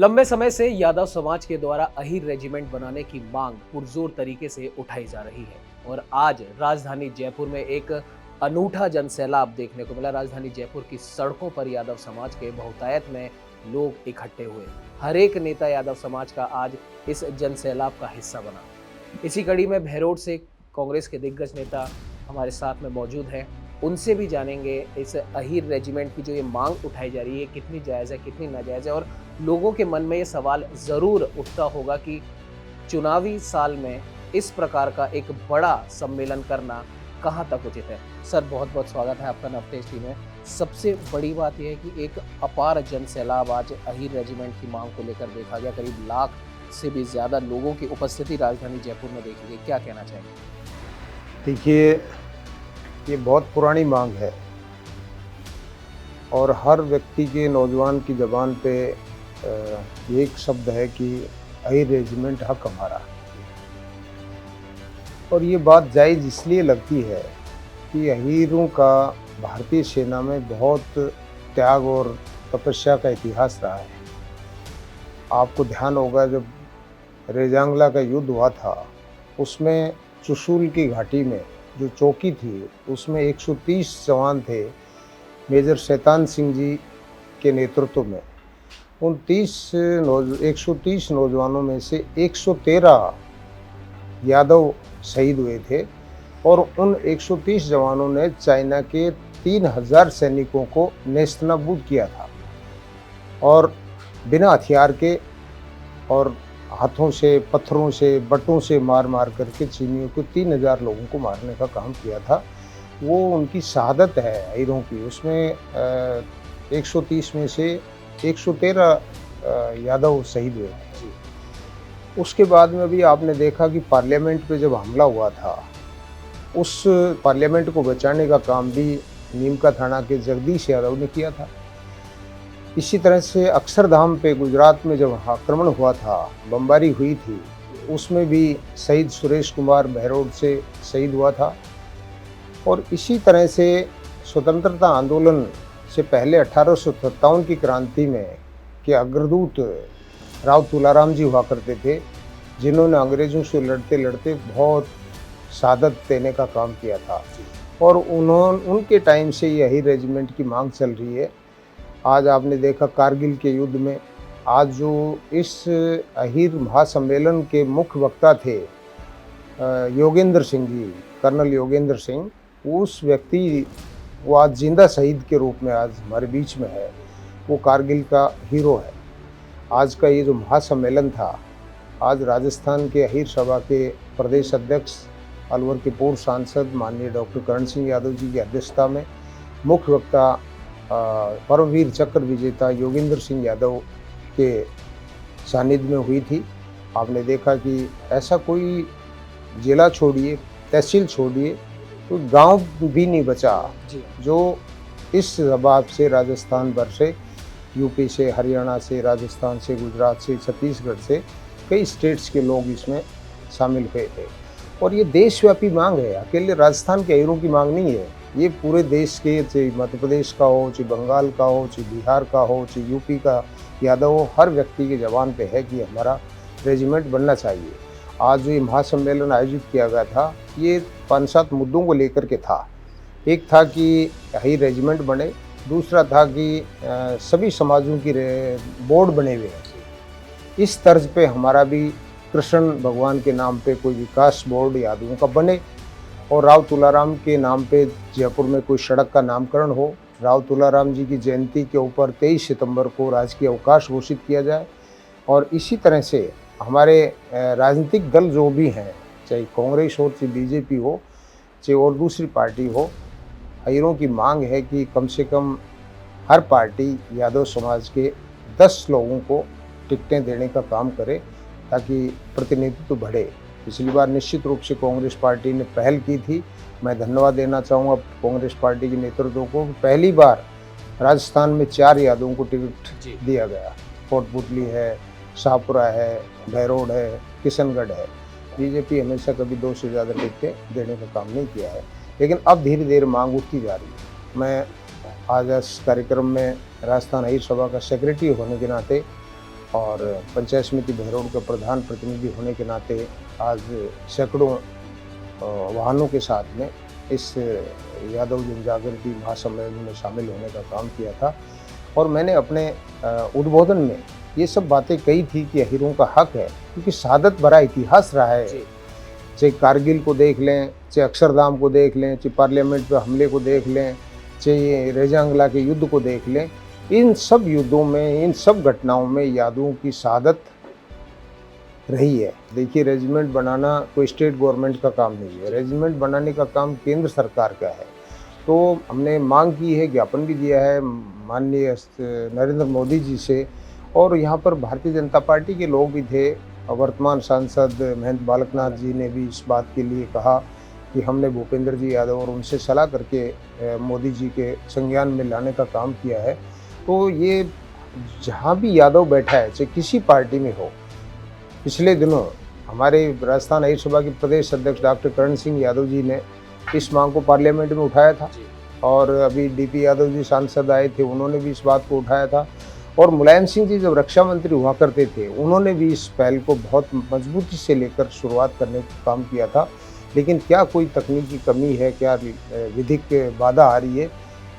लंबे समय से यादव समाज के द्वारा अहीर रेजिमेंट बनाने की मांग पुरजोर तरीके से उठाई जा रही है और आज राजधानी जयपुर में एक अनूठा जनसैलाब देखने को मिला। राजधानी जयपुर की सड़कों पर यादव समाज के बहुतायत में लोग इकट्ठे हुए। हर एक नेता यादव समाज का आज इस जनसैलाब का हिस्सा बना। इसी कड़ी में बहरोड से कांग्रेस के दिग्गज नेता हमारे साथ में मौजूद हैं। उनसे भी जानेंगे इस अहीर रेजिमेंट की जो ये मांग उठाई जा रही है कितनी जायज़ है, कितनी नाजायज़ है, और लोगों के मन में ये सवाल ज़रूर उठता होगा कि चुनावी साल में इस प्रकार का एक बड़ा सम्मेलन करना कहाँ तक उचित है। सर, बहुत बहुत स्वागत है आपका नवतेज टीवी में। सबसे बड़ी बात यह है कि एक अपार जनसैलाब आज अहीर रेजिमेंट की मांग को लेकर देखा गया। करीब लाख से भी ज़्यादा लोगों की उपस्थिति राजधानी जयपुर में देखी गई। क्या कहना चाहेंगे? देखिए, ये बहुत पुरानी मांग है और हर व्यक्ति के नौजवान की ज़बान पे एक शब्द है कि अहीर रेजिमेंट हक हमारा। और ये बात जायज़ इसलिए लगती है कि अहीरों का भारतीय सेना में बहुत त्याग और तपस्या का इतिहास रहा है। आपको ध्यान होगा, जब रेजांगला का युद्ध हुआ था उसमें चुशूल की घाटी में जो चौकी थी उसमें 130 जवान थे मेजर शैतान सिंह जी के नेतृत्व में। उन 130 नौजवानों में से 113 यादव शहीद हुए थे और उन 130 जवानों ने चाइना के 3000 सैनिकों को नेस्तनाबूद किया था और बिना हथियार के और हाथों से, पत्थरों से, बटों से मार मार करके चीनियों को 3000 लोगों को मारने का काम किया था। वो उनकी शहादत है अहीरों की। उसमें 130 में से 113 यादव शहीद हुए थे। उसके बाद में भी आपने देखा कि पार्लियामेंट पे जब हमला हुआ था, उस पार्लियामेंट को बचाने का काम भी नीमका थाना के जगदीश यादव ने किया था। इसी तरह से अक्षरधाम पे गुजरात में जब आक्रमण हुआ था, बमबारी हुई थी, उसमें भी शहीद सुरेश कुमार बहरोड से शहीद हुआ था। और इसी तरह से स्वतंत्रता आंदोलन से पहले 1857 की क्रांति में के अग्रदूत राव तुलाराम जी हुआ करते थे, जिन्होंने अंग्रेज़ों से लड़ते लड़ते बहुत शहादत देने का काम किया था। और उनके टाइम से ये अहीर रेजिमेंट की मांग चल रही है। आज आपने देखा कारगिल के युद्ध में, आज जो इस अहीर महासम्मेलन के मुख्य वक्ता थे योगेंद्र सिंह जी, कर्नल योगेंद्र सिंह, उस व्यक्ति वो आज जिंदा शहीद के रूप में आज हमारे बीच में है। वो कारगिल का हीरो है। आज का ये जो महासम्मेलन था, आज राजस्थान के अहीर सभा के प्रदेश अध्यक्ष, अलवर के पूर्व सांसद माननीय डॉक्टर करण सिंह यादव जी की अध्यक्षता में मुख्य वक्ता परमवीर चक्र विजेता योगेंद्र सिंह यादव के सानिध्य में हुई थी। आपने देखा कि ऐसा कोई जिला छोड़िए, तहसील छोड़िए, तो गांव भी नहीं बचा जो इस जवाब से राजस्थान भर से, यूपी से, हरियाणा से, राजस्थान से, गुजरात से, छत्तीसगढ़ से कई स्टेट्स के लोग इसमें शामिल हुए थे। और ये देशव्यापी मांग है, अकेले राजस्थान के अहीरों की मांग नहीं है। ये पूरे देश के, चाहे मध्य प्रदेश का हो, चाहे बंगाल का हो, चाहे बिहार का हो, चाहे यूपी का यादव हो, हर व्यक्ति के जबान पे है कि हमारा रेजिमेंट बनना चाहिए। आज जो ये महासम्मेलन आयोजित किया गया था, ये 5-7 मुद्दों को लेकर के था। एक था कि अहीर रेजिमेंट बने, दूसरा था कि सभी समाजों की बोर्ड बने हुए हैं। इस तर्ज पे हमारा भी कृष्ण भगवान के नाम पे कोई विकास बोर्ड यादवों का बने और राव तुलाराम के नाम पे जयपुर में कोई सड़क का नामकरण हो। राव तुलाराम जी की जयंती के ऊपर 23 सितंबर को राजकीय अवकाश घोषित किया जाए। और इसी तरह से हमारे राजनीतिक दल जो भी हैं, चाहे कांग्रेस हो, चाहे बीजेपी हो, चाहे और दूसरी पार्टी हो, अहीरों की मांग है कि कम से कम हर पार्टी यादव समाज के 10 लोगों को टिकटें देने का काम करे ताकि प्रतिनिधित्व बढ़े। पिछली बार निश्चित रूप से कांग्रेस पार्टी ने पहल की थी। मैं धन्यवाद देना चाहूँगा कांग्रेस पार्टी के नेतृत्व को। पहली बार राजस्थान में 4 यादवों को टिकट दिया गया। कोटपुतली है, शाहपुरा है, बहरोड है, किशनगढ़ है। बीजेपी हमेशा कभी 2 से ज़्यादा टिकटें देने का काम नहीं किया है, लेकिन अब धीरे धीरे मांग उठती जा रही है। मैं आज इस कार्यक्रम में राजस्थान अहीर सभा का सेक्रेटरी होने के नाते और पंचायत समिति बहरोड का प्रधान प्रतिनिधि होने के नाते आज सैकड़ों वाहनों के साथ में इस यादव जनजागृति महासम्मेलन में शामिल होने का काम किया था। और मैंने अपने उद्बोधन में ये सब बातें कही थी कि अहीरों का हक है, क्योंकि शहादत भरा इतिहास रहा है। चाहे कारगिल को देख लें, चाहे अक्षरधाम को देख लें, चाहे पार्लियामेंट पर हमले को देख लें, चाहे रेजांगला के युद्ध को देख लें, इन सब युद्धों में, इन सब घटनाओं में यादवों की शहादत रही है। देखिए, रेजिमेंट बनाना कोई स्टेट गवर्नमेंट का काम नहीं है, रेजिमेंट बनाने का काम केंद्र सरकार का है। तो हमने मांग की है, ज्ञापन भी दिया है माननीय नरेंद्र मोदी जी से, और यहाँ पर भारतीय जनता पार्टी के लोग भी थे। वर्तमान सांसद महेंद्र बालकनाथ जी ने भी इस बात के लिए कहा कि हमने भूपेंद्र जी यादव और उनसे सलाह करके मोदी जी के संज्ञान में लाने का काम किया है। तो ये जहाँ भी यादव बैठा है, चाहे किसी पार्टी में हो, पिछले दिनों हमारे राजस्थान अहिर सभा के प्रदेश अध्यक्ष डॉक्टर करण सिंह यादव जी ने इस मांग को पार्लियामेंट में उठाया था, और अभी डीपी यादव जी सांसद आए थे, उन्होंने भी इस बात को उठाया था। और मुलायम सिंह जी जब रक्षा मंत्री हुआ करते थे, उन्होंने भी इस पहल को बहुत मजबूती से लेकर शुरुआत करने का काम किया था। लेकिन क्या कोई तकनीकी कमी है, क्या विधिक बाधा आ रही है,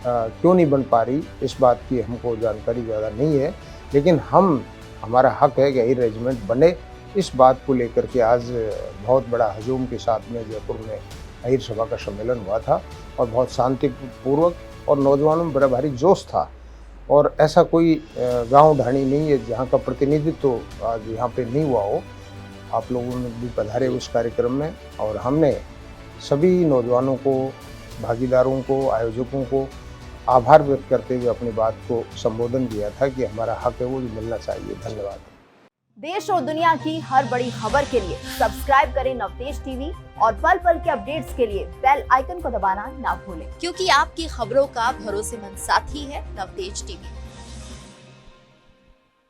क्यों नहीं बन पा रही, इस बात की हमको जानकारी ज़्यादा नहीं है। लेकिन हमारा हक है कि अहीर रेजिमेंट बने। इस बात को लेकर के आज बहुत बड़ा हजूम के साथ में जयपुर में अहीर सभा का सम्मेलन हुआ था, और बहुत शांतिपूर्वक, और नौजवानों में बड़ा भारी जोश था। और ऐसा कोई गांव ढाणी नहीं है जहां का प्रतिनिधित्व तो आज यहाँ पे नहीं हुआ हो। आप लोगों ने भी पधारे उस कार्यक्रम में, और हमने सभी नौजवानों को, भागीदारों को, आयोजकों को आभार व्यक्त करते हुए अपनी बात को संबोधन दिया था कि हमारा हक है वो मिलना चाहिए। धन्यवाद। देश और दुनिया की हर बड़ी खबर के लिए सब्सक्राइब करें नवतेज टीवी, और पल पल के अपडेट्स के लिए बेल आइकन को दबाना ना भूलें, क्योंकि आपकी खबरों का भरोसेमंद साथी है नवतेज टीवी।